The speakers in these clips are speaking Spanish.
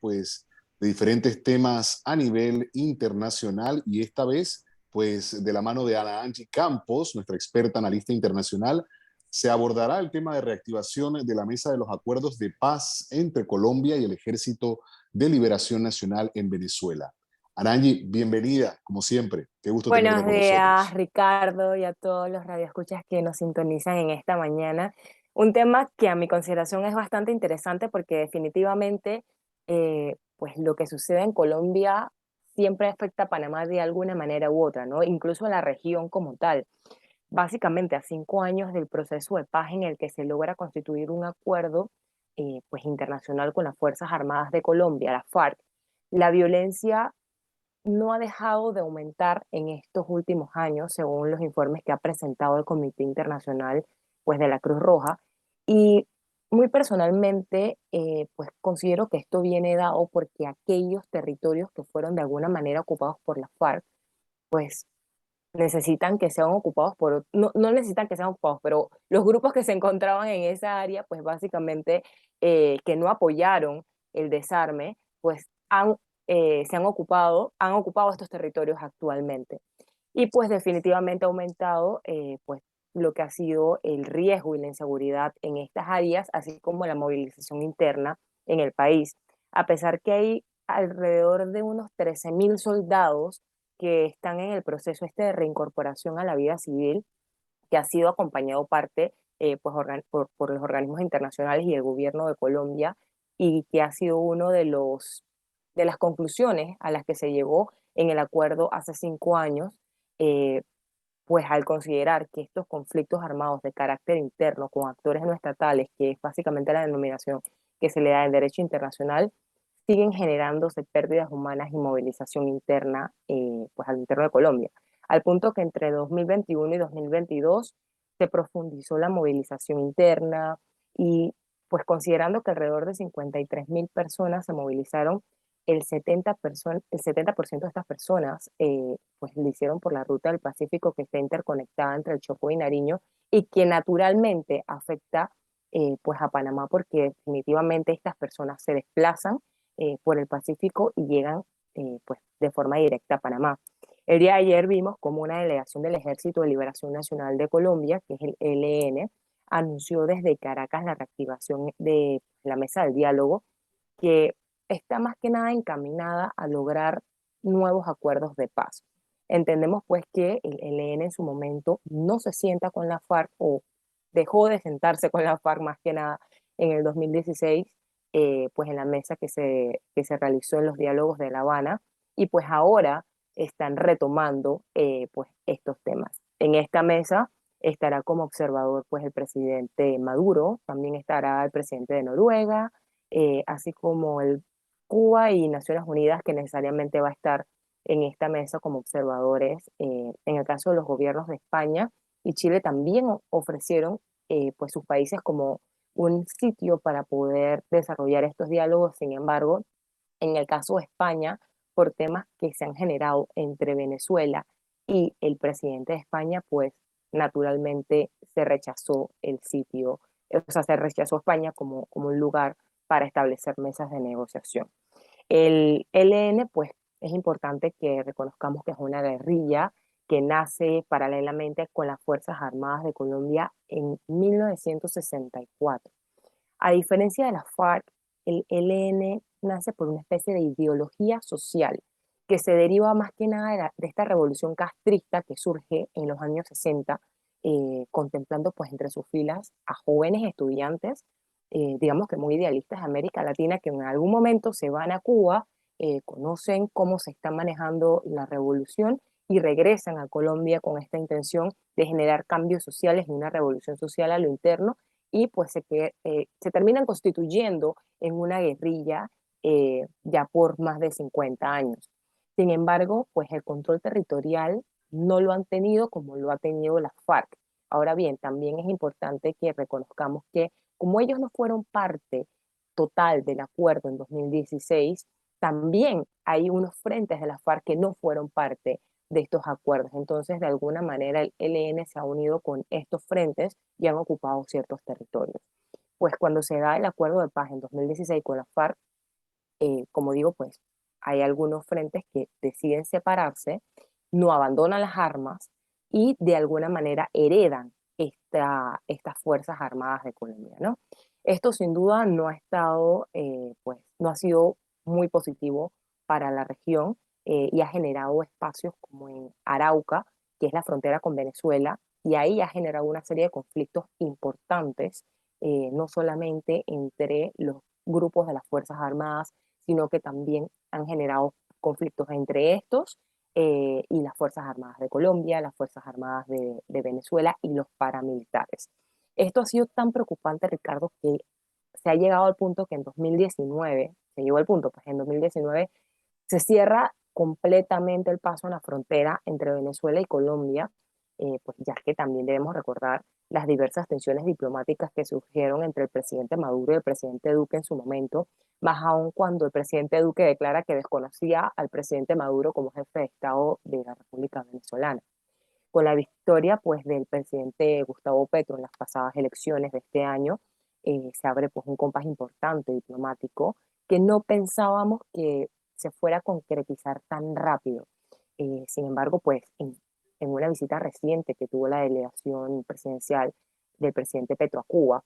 pues, de diferentes temas a nivel internacional y esta vez, pues, de la mano de Ana Angie Campos, nuestra experta analista internacional, se abordará el tema de reactivación de la mesa de los acuerdos de paz entre Colombia y el Ejército de Liberación Nacional en Venezuela. Ana Angie, bienvenida, como siempre. Qué gusto tenerte Buenos con días, nosotros. Ricardo, y a todos los radioescuchas que nos sintonizan en esta mañana. Un tema que a mi consideración es bastante interesante porque definitivamente pues lo que sucede en Colombia siempre afecta a Panamá de alguna manera u otra, ¿no? Incluso a la región como tal. Básicamente a 5 años del proceso de paz en el que se logra constituir un acuerdo pues internacional con las Fuerzas Armadas de Colombia, la FARC, la violencia no ha dejado de aumentar en estos últimos años, según los informes que ha presentado el Comité Internacional pues, de la Cruz Roja. Y muy personalmente, pues considero que esto viene dado porque aquellos territorios que fueron de alguna manera ocupados por la FARC, pues necesitan que sean ocupados por, no necesitan que sean ocupados, pero los grupos que se encontraban en esa área, pues básicamente que no apoyaron el desarme, pues han ocupado estos territorios actualmente. Y pues definitivamente ha aumentado pues lo que ha sido el riesgo y la inseguridad en estas áreas, así como la movilización interna en el país. A pesar que hay alrededor de unos 13.000 soldados que están en el proceso este de reincorporación a la vida civil, que ha sido acompañado parte pues, por los organismos internacionales y el gobierno de Colombia, y que ha sido uno de las conclusiones a las que se llegó en el acuerdo hace 5 años, eh, pues al considerar que estos conflictos armados de carácter interno con actores no estatales, que es básicamente la denominación que se le da en derecho internacional, siguen generándose pérdidas humanas y movilización interna, pues al interno de Colombia, al punto que entre 2021 y 2022 se profundizó la movilización interna y pues considerando que alrededor de 53.000 personas se movilizaron, el 70% de estas personas pues lo hicieron por la ruta del Pacífico que está interconectada entre el Chocó y Nariño y que naturalmente afecta pues a Panamá porque definitivamente estas personas se desplazan por el Pacífico y llegan pues de forma directa a Panamá. El día de ayer vimos como una delegación del Ejército de Liberación Nacional de Colombia, que es el ELN, anunció desde Caracas la reactivación de la mesa del diálogo, que está más que nada encaminada a lograr nuevos acuerdos de paz. Entendemos pues que el ELN en su momento no se sienta con la FARC o dejó de sentarse con la FARC más que nada en el 2016, pues en la mesa que se realizó en los diálogos de La Habana, y pues ahora están retomando pues estos temas. En esta mesa estará como observador pues el presidente Maduro, también estará el presidente de Noruega, así como el Cuba y Naciones Unidas, que necesariamente va a estar en esta mesa como observadores. En el caso de los gobiernos de España y Chile también ofrecieron pues sus países como un sitio para poder desarrollar estos diálogos. Sin embargo, en el caso de España, por temas que se han generado entre Venezuela y el presidente de España, pues naturalmente se rechazó el sitio, o sea, se rechazó España como un lugar para establecer mesas de negociación. El ELN, pues es importante que reconozcamos que es una guerrilla que nace paralelamente con las Fuerzas Armadas de Colombia en 1964. A diferencia de la FARC, el ELN nace por una especie de ideología social que se deriva más que nada de esta revolución castrista que surge en los años 60, contemplando pues entre sus filas a jóvenes estudiantes, digamos que muy idealistas de América Latina, que en algún momento se van a Cuba, conocen cómo se está manejando la revolución y regresan a Colombia con esta intención de generar cambios sociales y una revolución social a lo interno, y pues se terminan constituyendo en una guerrilla ya por más de 50 años. Sin embargo, pues el control territorial no lo han tenido como lo ha tenido la FARC. Ahora bien, también es importante que reconozcamos que como ellos no fueron parte total del acuerdo en 2016, también hay unos frentes de la FARC que no fueron parte de estos acuerdos. Entonces, de alguna manera, el ELN se ha unido con estos frentes y han ocupado ciertos territorios. Pues cuando se da el acuerdo de paz en 2016 con la FARC, como digo, pues hay algunos frentes que deciden separarse, no abandonan las armas y de alguna manera heredan estas Fuerzas Armadas de Colombia, ¿no? Esto sin duda no ha estado, pues no ha sido muy positivo para la región y ha generado espacios como en Arauca, que es la frontera con Venezuela, y ahí ha generado una serie de conflictos importantes, no solamente entre los grupos de las Fuerzas Armadas, sino que también han generado conflictos entre estos y las Fuerzas Armadas de Colombia, las Fuerzas Armadas de Venezuela y los paramilitares. Esto ha sido tan preocupante, Ricardo, que se ha llegado al punto que en 2019, se llegó al punto, pues en 2019 se cierra completamente el paso en la frontera entre Venezuela y Colombia, pues ya que también debemos recordar las diversas tensiones diplomáticas que surgieron entre el presidente Maduro y el presidente Duque en su momento, más aún cuando el presidente Duque declara que desconocía al presidente Maduro como jefe de Estado de la República Venezolana. Con la victoria pues del presidente Gustavo Petro en las pasadas elecciones de este año, se abre pues un compás importante diplomático que no pensábamos que se fuera a concretizar tan rápido. Sin embargo, pues en una visita reciente que tuvo la delegación presidencial del presidente Petro a Cuba,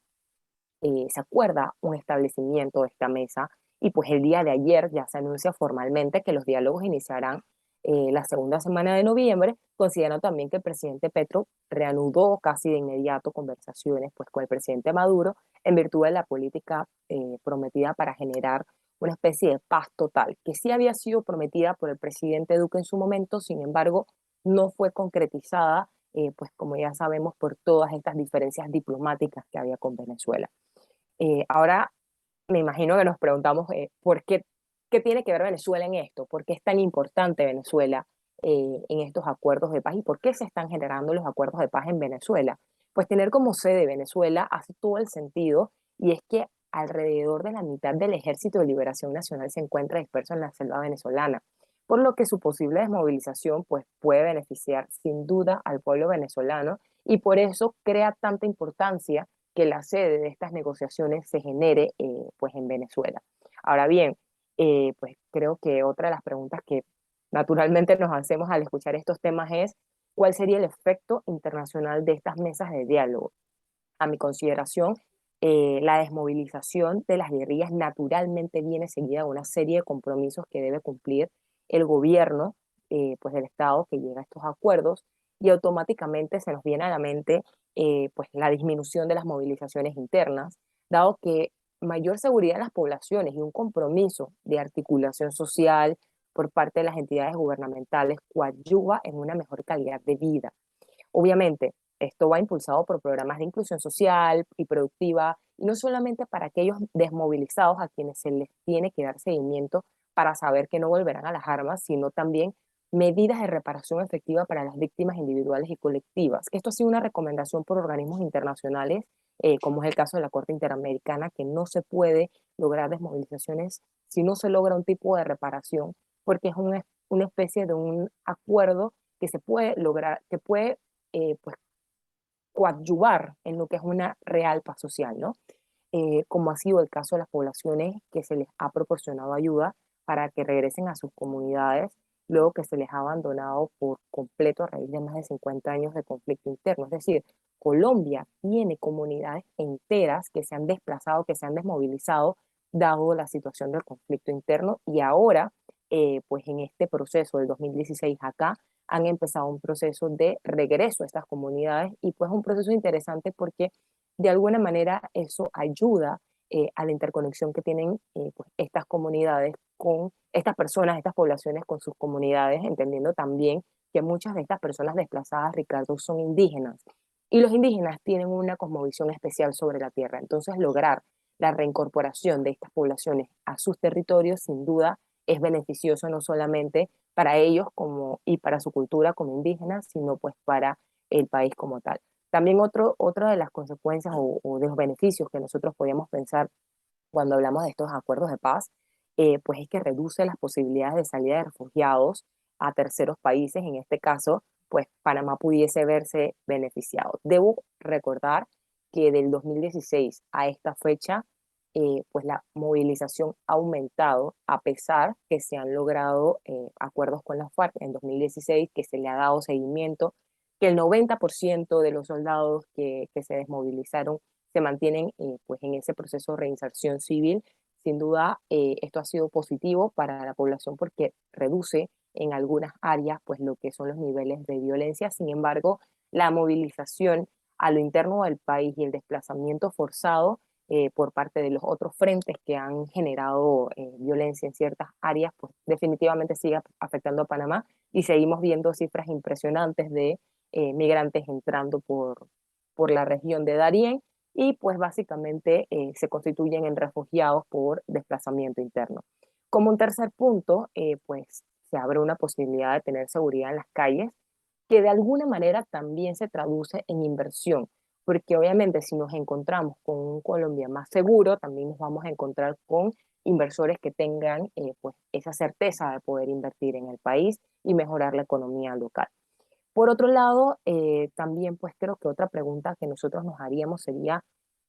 se acuerda un establecimiento de esta mesa y pues el día de ayer ya se anuncia formalmente que los diálogos iniciarán la segunda semana de noviembre, considerando también que el presidente Petro reanudó casi de inmediato conversaciones pues, con el presidente Maduro en virtud de la política prometida para generar una especie de paz total, que sí había sido prometida por el presidente Duque en su momento, sin embargo, no fue concretizada, pues como ya sabemos, por todas estas diferencias diplomáticas que había con Venezuela. Ahora me imagino que nos preguntamos por qué, qué tiene que ver Venezuela en esto, por qué es tan importante Venezuela en estos acuerdos de paz y por qué se están generando los acuerdos de paz en Venezuela. Pues tener como sede Venezuela hace todo el sentido y es que alrededor de la mitad del Ejército de Liberación Nacional se encuentra disperso en la selva venezolana, por lo que su posible desmovilización pues, puede beneficiar sin duda al pueblo venezolano y por eso crea tanta importancia que la sede de estas negociaciones se genere pues en Venezuela. Ahora bien, pues creo que otra de las preguntas que naturalmente nos hacemos al escuchar estos temas es cuál sería el efecto internacional de estas mesas de diálogo. A mi consideración, la desmovilización de las guerrillas naturalmente viene seguida de una serie de compromisos que debe cumplir el gobierno pues del Estado que llega a estos acuerdos y automáticamente se nos viene a la mente pues la disminución de las movilizaciones internas, dado que mayor seguridad en las poblaciones y un compromiso de articulación social por parte de las entidades gubernamentales coadyuva en una mejor calidad de vida. Obviamente, esto va impulsado por programas de inclusión social y productiva, y no solamente para aquellos desmovilizados a quienes se les tiene que dar seguimiento para saber que no volverán a las armas, sino también medidas de reparación efectiva para las víctimas individuales y colectivas. Esto ha sido una recomendación por organismos internacionales, como es el caso de la Corte Interamericana, que no se puede lograr desmovilizaciones si no se logra un tipo de reparación, porque es una especie de un acuerdo que se puede lograr, que puede pues coadyuvar en lo que es una real paz social, ¿no? Como ha sido el caso de las poblaciones que se les ha proporcionado ayuda para que regresen a sus comunidades luego que se les ha abandonado por completo a raíz de más de 50 años de conflicto interno. Es decir, Colombia tiene comunidades enteras que se han desplazado, que se han desmovilizado, dado la situación del conflicto interno y ahora, pues en este proceso del 2016 acá, han empezado un proceso de regreso a estas comunidades y pues un proceso interesante porque de alguna manera eso ayuda a la interconexión que tienen pues, estas comunidades con estas personas, estas poblaciones con sus comunidades, entendiendo también que muchas de estas personas desplazadas, Ricardo, son indígenas. Y los indígenas tienen una cosmovisión especial sobre la tierra. Entonces, lograr la reincorporación de estas poblaciones a sus territorios, sin duda, es beneficioso no solamente para ellos como, y para su cultura como indígenas, sino pues para el país como tal. También otra de las consecuencias o de los beneficios que nosotros podíamos pensar cuando hablamos de estos acuerdos de paz, pues es que reduce las posibilidades de salida de refugiados a terceros países, en este caso, pues Panamá pudiese verse beneficiado. Debo recordar que del 2016 a esta fecha pues la movilización ha aumentado a pesar que se han logrado acuerdos con la FARC en 2016, que se le ha dado seguimiento, que el 90% de los soldados que se desmovilizaron se mantienen pues en ese proceso de reinserción civil. Sin duda, esto ha sido positivo para la población porque reduce en algunas áreas pues lo que son los niveles de violencia. Sin embargo, la movilización a lo interno del país y el desplazamiento forzado por parte de los otros frentes que han generado violencia en ciertas áreas, pues definitivamente sigue afectando a Panamá y seguimos viendo cifras impresionantes de migrantes entrando por la región de Darién y pues básicamente se constituyen en refugiados por desplazamiento interno. Como un tercer punto, pues se abre una posibilidad de tener seguridad en las calles, que de alguna manera también se traduce en inversión, porque obviamente si nos encontramos con un Colombia más seguro, también nos vamos a encontrar con inversores que tengan pues esa certeza de poder invertir en el país y mejorar la economía local. Por otro lado, también pues creo que otra pregunta que nosotros nos haríamos sería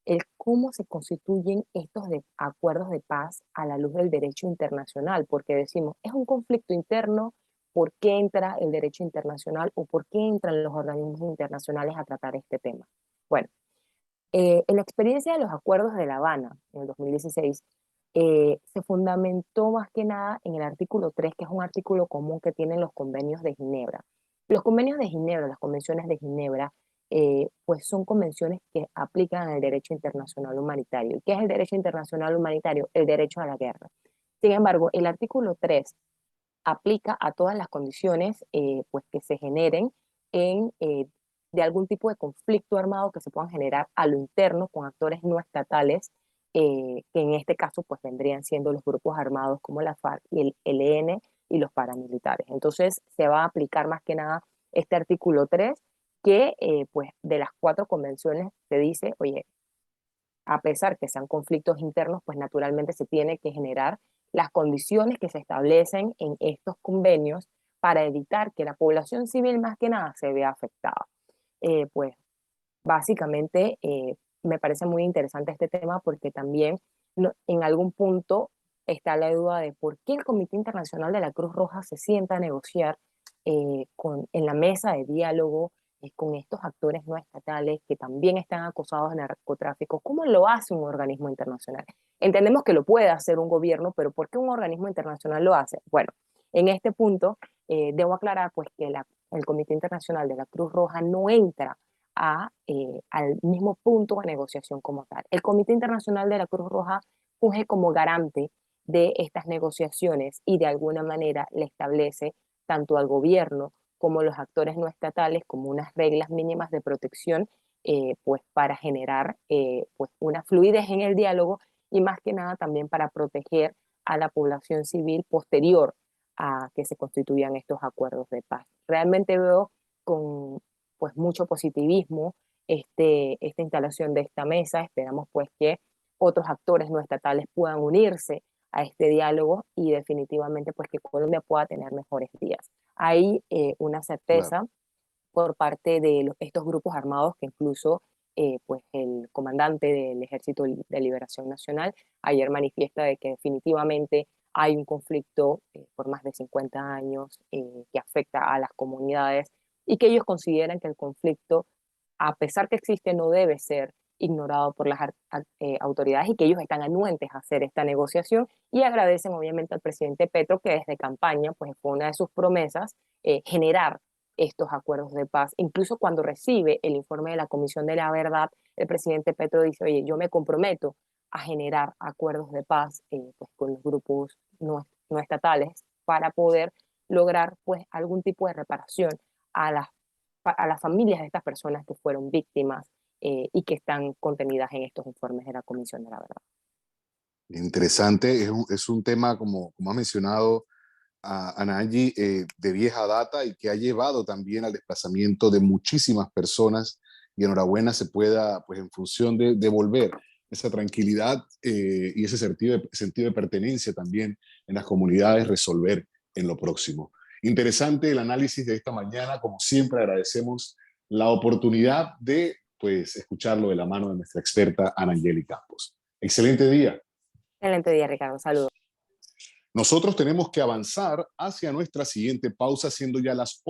el cómo se constituyen estos acuerdos de paz a la luz del derecho internacional, porque decimos, es un conflicto interno, ¿por qué entra el derecho internacional o por qué entran los organismos internacionales a tratar este tema? Bueno, en la experiencia de los acuerdos de La Habana en el 2016, se fundamentó más que nada en el artículo 3, que es un artículo común que tienen los convenios de Ginebra. Los convenios de Ginebra, las convenciones de Ginebra, pues son convenciones que aplican el derecho internacional humanitario. ¿Y qué es el derecho internacional humanitario? El derecho a la guerra. Sin embargo, el artículo 3 aplica a todas las condiciones pues que se generen en, de algún tipo de conflicto armado que se puedan generar a lo interno con actores no estatales, que en este caso pues vendrían siendo los grupos armados como la FARC y el ELN y los paramilitares. Entonces se va a aplicar más que nada este artículo 3 que pues de las 4 convenciones se dice, oye, a pesar que sean conflictos internos, pues naturalmente se tiene que generar las condiciones que se establecen en estos convenios para evitar que la población civil más que nada se vea afectada. Pues básicamente me parece muy interesante este tema porque también en algún punto está la duda de por qué el Comité Internacional de la Cruz Roja se sienta a negociar en la mesa de diálogo con estos actores no estatales que también están acosados de narcotráfico. ¿Cómo lo hace un organismo internacional? Entendemos que lo puede hacer un gobierno, pero ¿por qué un organismo internacional lo hace? Bueno, en este punto debo aclarar pues que el Comité Internacional de la Cruz Roja no entra al mismo punto de negociación como tal. El Comité Internacional de la Cruz Roja funge como garante de estas negociaciones y de alguna manera le establece tanto al gobierno como los actores no estatales como unas reglas mínimas de protección pues para generar pues una fluidez en el diálogo y más que nada también para proteger a la población civil posterior a que se constituyan estos acuerdos de paz. Realmente veo con pues mucho positivismo esta instalación de esta mesa. Esperamos pues que otros actores no estatales puedan unirse a este diálogo y definitivamente pues que Colombia pueda tener mejores días. Hay una Claro. certeza por parte de estos grupos armados que incluso pues el comandante del Ejército de Liberación Nacional ayer manifiesta de que definitivamente hay un conflicto por más de 50 años que afecta a las comunidades y que ellos consideran que el conflicto, a pesar que existe, no debe ser ignorado por las autoridades y que ellos están anuentes a hacer esta negociación y agradecen obviamente al presidente Petro que desde campaña pues fue una de sus promesas generar estos acuerdos de paz. Incluso cuando recibe el informe de la Comisión de la Verdad, el presidente Petro dice, oye, yo me comprometo a generar acuerdos de paz pues, con los grupos no estatales para poder lograr pues algún tipo de reparación a las familias de estas personas que fueron víctimas y que están contenidas en estos informes de la Comisión de la Verdad. Interesante, es un tema, como ha mencionado a Nayi, de vieja data y que ha llevado también al desplazamiento de muchísimas personas y enhorabuena se pueda, pues en función de devolver esa tranquilidad y ese sentido de pertenencia también en las comunidades, resolver en lo próximo. Interesante el análisis de esta mañana, como siempre agradecemos la oportunidad de pues escucharlo de la mano de nuestra experta Ana Angeli Campos. Excelente día. Excelente día, Ricardo. Saludos. Nosotros tenemos que avanzar hacia nuestra siguiente pausa, siendo ya las